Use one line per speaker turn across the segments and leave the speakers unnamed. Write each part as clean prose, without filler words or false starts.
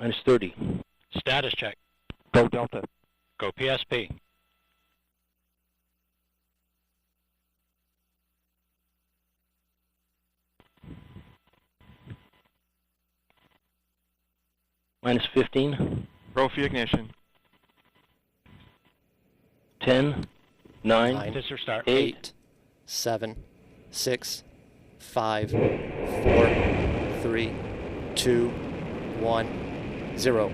Minus 30.
Status check.
Go Delta.
Go PSP.
Minus 15.
Trophy ignition.
10, 9,
Nine,
Sister start.
8, 7, 6, 5, 4, 3, 2, 1, 0.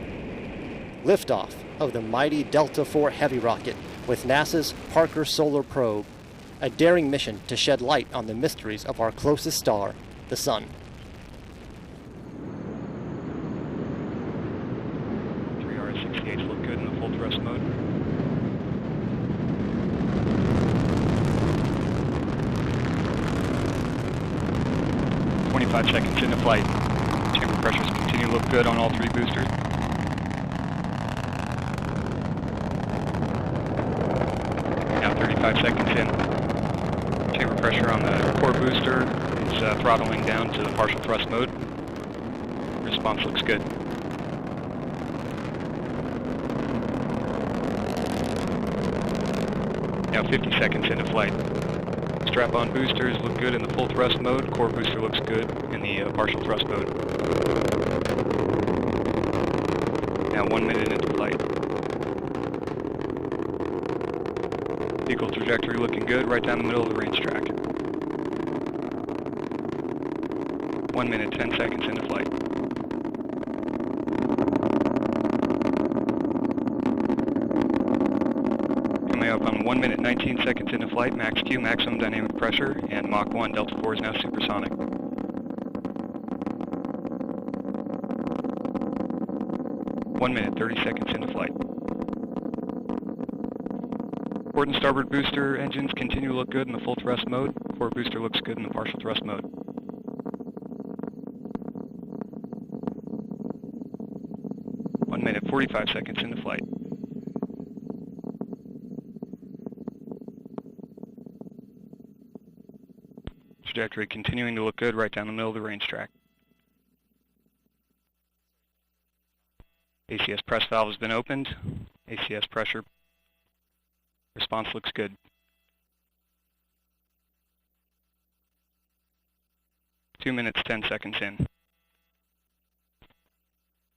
Liftoff of the mighty Delta IV Heavy rocket with NASA's Parker Solar Probe, a daring mission to shed light on the mysteries of our closest star, the Sun.
3R68 look good in the full thrust mode. "25 seconds into flight. Chamber pressures continue to look good on all three boosters. Now 35 seconds in. Chamber pressure on the core booster is throttling down to the partial thrust mode. Response looks good. Now 50 seconds into flight. Strap-on boosters look good in the full thrust mode. Core booster looks good in the partial thrust mode. Now 1 minute into flight. Vehicle trajectory looking good right down the middle of the range track. 1 minute, 10 seconds into flight. Coming up on 1 minute, 19 seconds into flight, max Q, maximum dynamic pressure, and Mach 1, Delta IV is now supersonic. One minute, 30 seconds into flight. Port and starboard booster engines continue to look good in the full thrust mode. Core booster looks good in the partial thrust mode. One minute, 45 seconds into flight. Trajectory continuing to look good right down the middle of the range track. ACS press valve has been opened. ACS pressure response looks good. 2 minutes, 10 seconds in.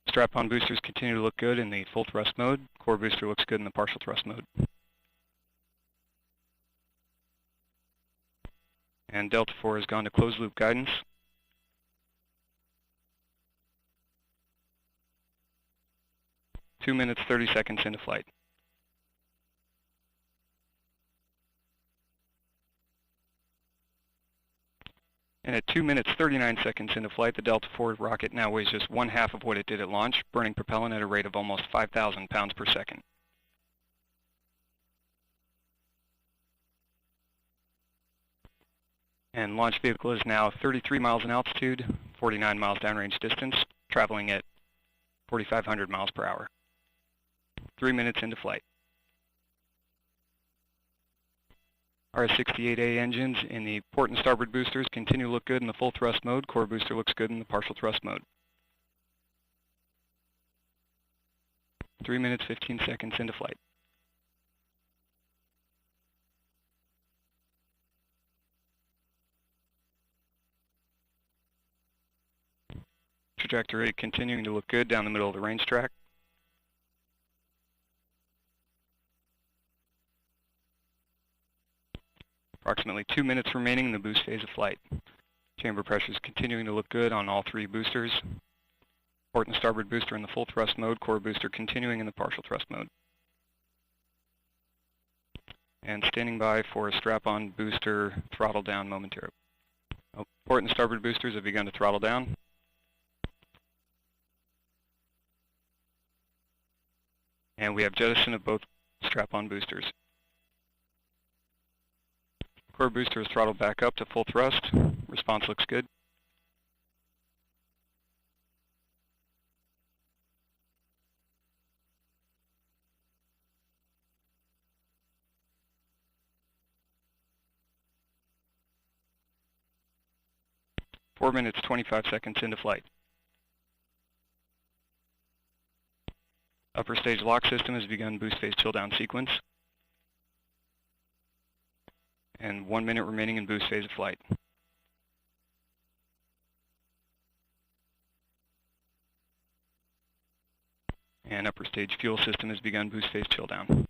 Strap-on boosters continue to look good in the full thrust mode. Core booster looks good in the partial thrust mode. And Delta IV has gone to closed loop guidance. Two minutes, 30 seconds into flight. And at 2 minutes, 39 seconds into flight, the Delta IV rocket now weighs just 1/2 of what it did at launch, burning propellant at a rate of almost 5,000 pounds per second. And launch vehicle is now 33 miles in altitude, 49 miles downrange distance, traveling at 4,500 miles per hour. 3 minutes into flight. RS-68A engines in the port and starboard boosters continue to look good in the full thrust mode. Core booster looks good in the partial thrust mode. 3 minutes, 15 seconds into flight. Trajectory continuing to look good down the middle of the range track. Approximately 2 minutes remaining in the boost phase of flight. Chamber pressures continuing to look good on all three boosters. Port and starboard booster in the full thrust mode. Core booster continuing in the partial thrust mode. And standing by for a strap-on booster throttle down momentarily. Port and starboard boosters have begun to throttle down. And we have jettison of both strap-on boosters. Core booster is throttled back up to full thrust. Response looks good. Four minutes, 25 seconds into flight. Upper stage lock system has begun boost phase chill down sequence. And 1 minute remaining in boost phase of flight. And upper stage fuel system has begun boost phase chill down.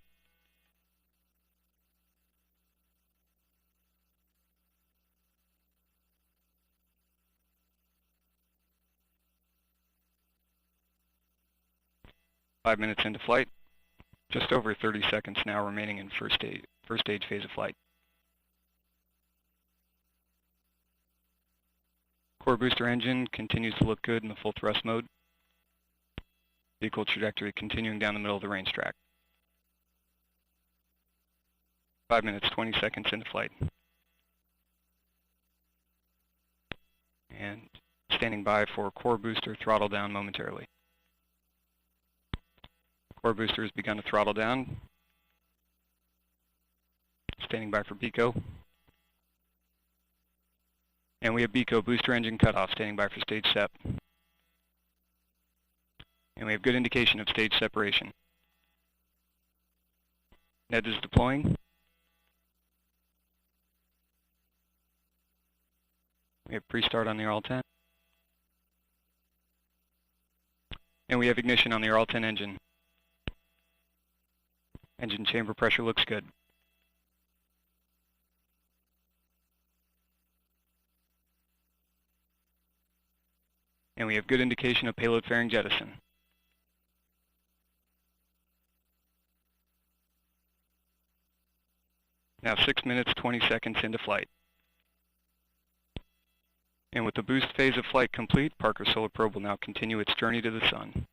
Five minutes into flight, just over 30 seconds now remaining in first stage phase of flight. Core booster engine continues to look good in the full thrust mode. Vehicle trajectory continuing down the middle of the range track. 5 minutes, 20 seconds into flight. And standing by for core booster throttle down momentarily. Core booster has begun to throttle down. Standing by for BECO. And we have BECO booster engine cutoff, standing by for stage sep. And we have good indication of stage separation. NED is deploying. We have pre-start on the RL-10. And we have ignition on the RL-10 engine. Engine chamber pressure looks good. And we have good indication of payload fairing jettison. Now 6 minutes, 20 seconds into flight. And with the boost phase of flight complete, Parker Solar Probe will now continue its journey to the Sun.